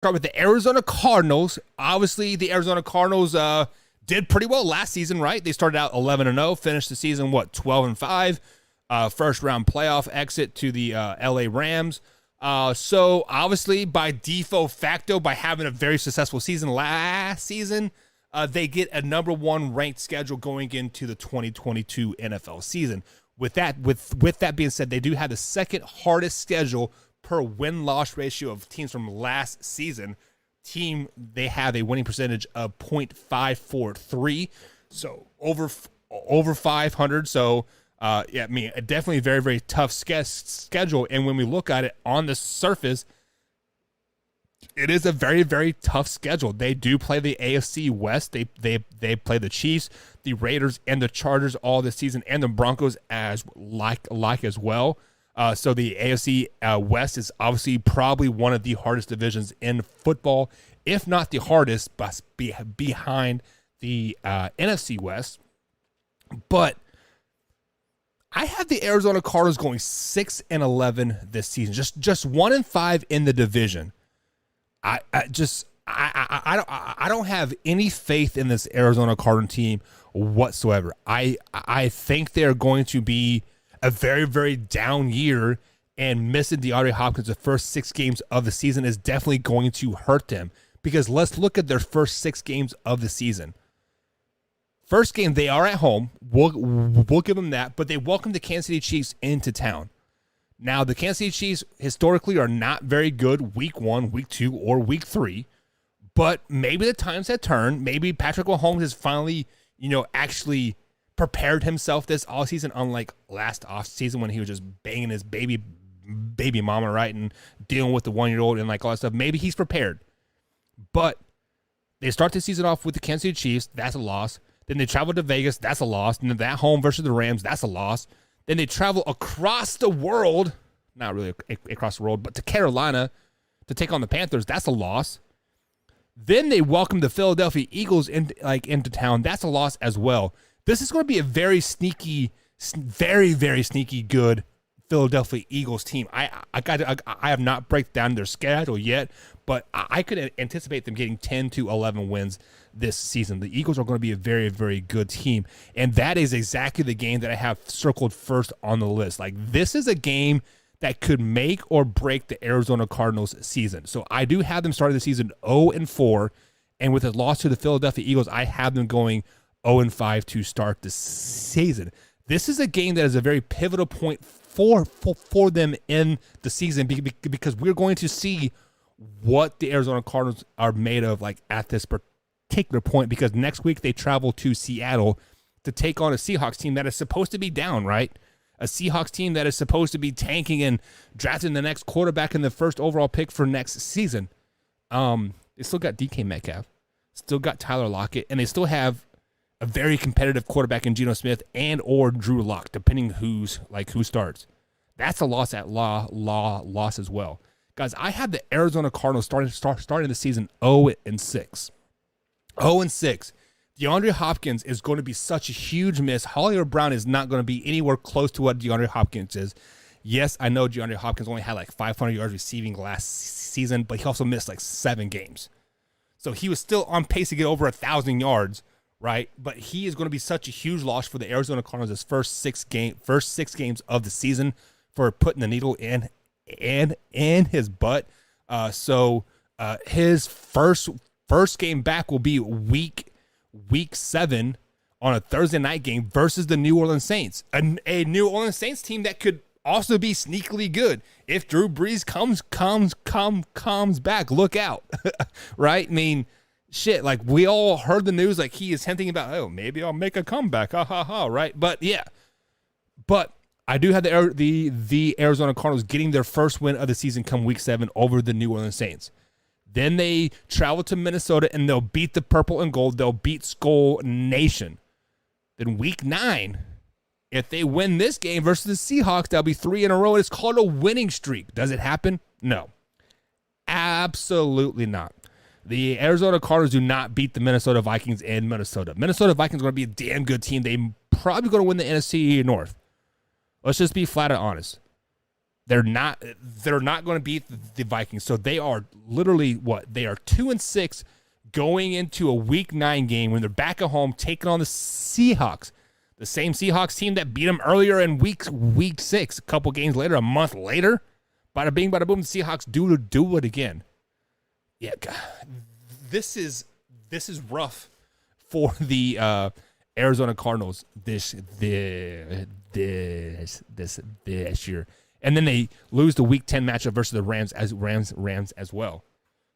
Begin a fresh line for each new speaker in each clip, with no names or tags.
Start with the Arizona Cardinals. Obviously, the Arizona Cardinals did pretty well last season, right? They started out 11-0, finished the season, 12-5. First round playoff exit to the LA Rams. So obviously, by default facto, by having a very successful season last season, they get a number one ranked schedule going into the 2022 NFL season. With that being said, they do have the second hardest schedule per win-loss ratio of teams from last season. They have a winning percentage of .543, so over 500. So definitely a very, very tough schedule. And when we look at it on the surface, it is a very, very tough schedule. They do play the AFC West. They play the Chiefs, the Raiders, and the Chargers all this season, and the Broncos as well. So the AFC West is obviously probably one of the hardest divisions in football, if not the hardest, but behind the NFC West. But I have the Arizona Cardinals going 6-11 this season, just 1-5 in the division. I don't have any faith in this Arizona Cardinal team whatsoever. I think they're going to be a very, very down year, and missing DeAndre Hopkins the first 6 games of the season is definitely going to hurt them, because let's look at their first 6 games of the season. First game, they are at home. We'll give them that, but they welcome the Kansas City Chiefs into town. Now, the Kansas City Chiefs historically are not very good week 1, week 2, or week 3, but maybe the times have turned. Maybe Patrick Mahomes has finally, actually prepared himself this offseason, unlike last offseason when he was just banging his baby mama, right, and dealing with the 1-year-old and like all that stuff. Maybe he's prepared. But they start the season off with the Kansas City Chiefs. That's a loss. Then they travel to Vegas. That's a loss. And then that home versus the Rams. That's a loss. Then they travel across the world, not really across the world, but to Carolina to take on the Panthers. That's a loss. Then they welcome the Philadelphia Eagles into town. That's a loss as well. This is going to be a very sneaky, very, very sneaky good Philadelphia Eagles team. I have not break down their schedule yet, but I could anticipate them getting 10-11 wins this season. The Eagles are going to be a very, very good team, and that is exactly the game that I have circled first on the list. Like, this is a game that could make or break the Arizona Cardinals season. So I do have them starting the season 0-4, and with a loss to the Philadelphia Eagles, I have them going 0-5 to start the season. This is a game that is a very pivotal point for them in the season, because we're going to see what the Arizona Cardinals are made of, like, at this particular point, because next week they travel to Seattle to take on a Seahawks team that is supposed to be down, right? A Seahawks team that is supposed to be tanking and drafting the next quarterback in the first overall pick for next season. They still got DK Metcalf, still got Tyler Lockett, and they still have a very competitive quarterback in Geno Smith and or Drew Lock, depending who starts. That's a loss at loss as well. Guys, I had the Arizona Cardinals starting the season 0-6. 0-6. DeAndre Hopkins is going to be such a huge miss. Hollywood Brown is not going to be anywhere close to what DeAndre Hopkins is. Yes, I know DeAndre Hopkins only had like 500 yards receiving last season, but he also missed like 7 games. So he was still on pace to get over 1,000 yards. Right, but he is going to be such a huge loss for the Arizona Cardinals his first six games of the season, for putting the needle in his butt. So his first game back will be week 7 on a Thursday night game versus the New Orleans Saints, a New Orleans Saints team that could also be sneakily good if Drew Brees comes back. Look out, right? I mean, shit, like, we all heard the news, like, he is hinting about, oh, maybe I'll make a comeback, right? But yeah, but I do have the Arizona Cardinals getting their first win of the season come week 7 over the New Orleans Saints. Then they travel to Minnesota and they'll beat the Purple and Gold. They'll beat Skull Nation. Then week 9, if they win this game versus the Seahawks, that'll be 3 in a row. It's called a winning streak. Does it happen? No, absolutely not. The Arizona Cardinals do not beat the Minnesota Vikings in Minnesota. Minnesota Vikings are going to be a damn good team. They're probably going to win the NFC North. Let's just be flat out honest. They're not going to beat the Vikings. So they are literally what? They are 2-6 going into a week 9 game when they're back at home taking on the Seahawks. The same Seahawks team that beat them earlier in week 6. A couple games later, a month later, bada bing, bada boom, the Seahawks do it again. Yeah, God, this is rough for the Arizona Cardinals this year. And then they lose the Week 10 matchup versus the Rams as well.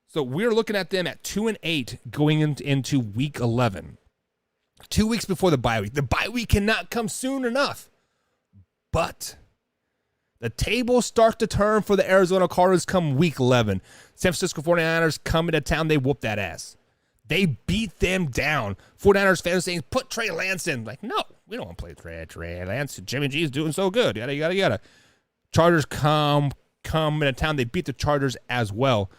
So we're looking at them at 2-8 going into Week 11. 2 weeks before the bye week. The bye week cannot come soon enough. But the tables start to turn for the Arizona Cardinals come Week 11. San Francisco 49ers come into town. They whoop that ass. They beat them down. 49ers fans saying, put Trey Lance in. Like, no, we don't want to play Trey Lance. Jimmy G is doing so good. Yada, yada, yada. Chargers come into town. They beat the Chargers as well.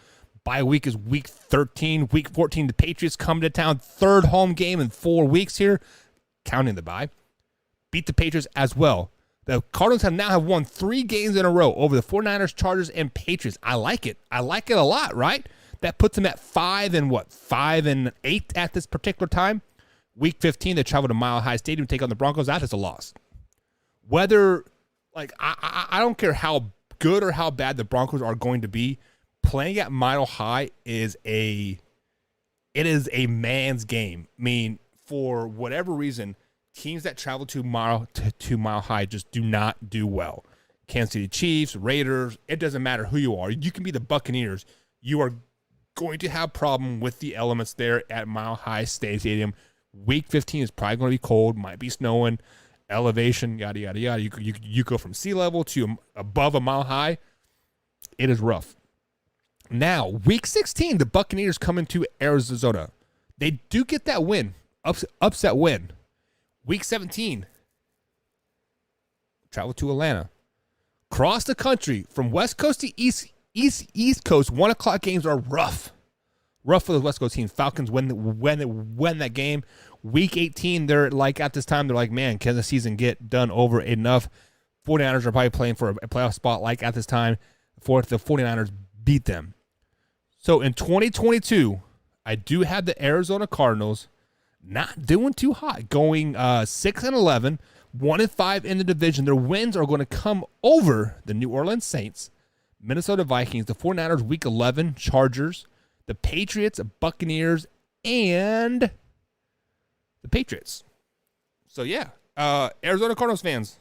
Bye week is week 13. Week 14, the Patriots come to town. Third home game in 4 weeks here, counting the bye. Beat the Patriots as well. The Cardinals have won 3 games in a row over the 49ers, Chargers, and Patriots. I like it. I like it a lot, right? That puts them at 5-8 at this particular time. Week 15, they travel to Mile High Stadium to take on the Broncos. That is a loss. Whether, like, I don't care how good or how bad the Broncos are going to be, playing at Mile High is a man's game. I mean, for whatever reason, teams that travel to Mile High just do not do well. Kansas City Chiefs, Raiders, it doesn't matter who you are. You can be the Buccaneers. You are going to have problem with the elements there at Mile High Stadium. Week 15 is probably going to be cold, might be snowing, elevation, yada, yada, yada. You go from sea level to above a mile high. It is rough. Now, week 16, the Buccaneers come into Arizona. They do get that win, upset win. Week 17, travel to Atlanta. Cross the country from West Coast to East Coast. 1 o'clock games are rough. Rough for the West Coast team. Falcons win that game. Week 18, they're like, at this time, they're like, man, can the season get done over enough? 49ers are probably playing for a playoff spot like at this time. For the 49ers beat them. So in 2022, I do have the Arizona Cardinals not doing too hot, going 6-11, 1-5 in the division. Their wins are going to come over the New Orleans Saints, Minnesota Vikings, the 49ers, Week 11, Chargers, the Patriots, Buccaneers, and the Patriots. So yeah, Arizona Cardinals fans,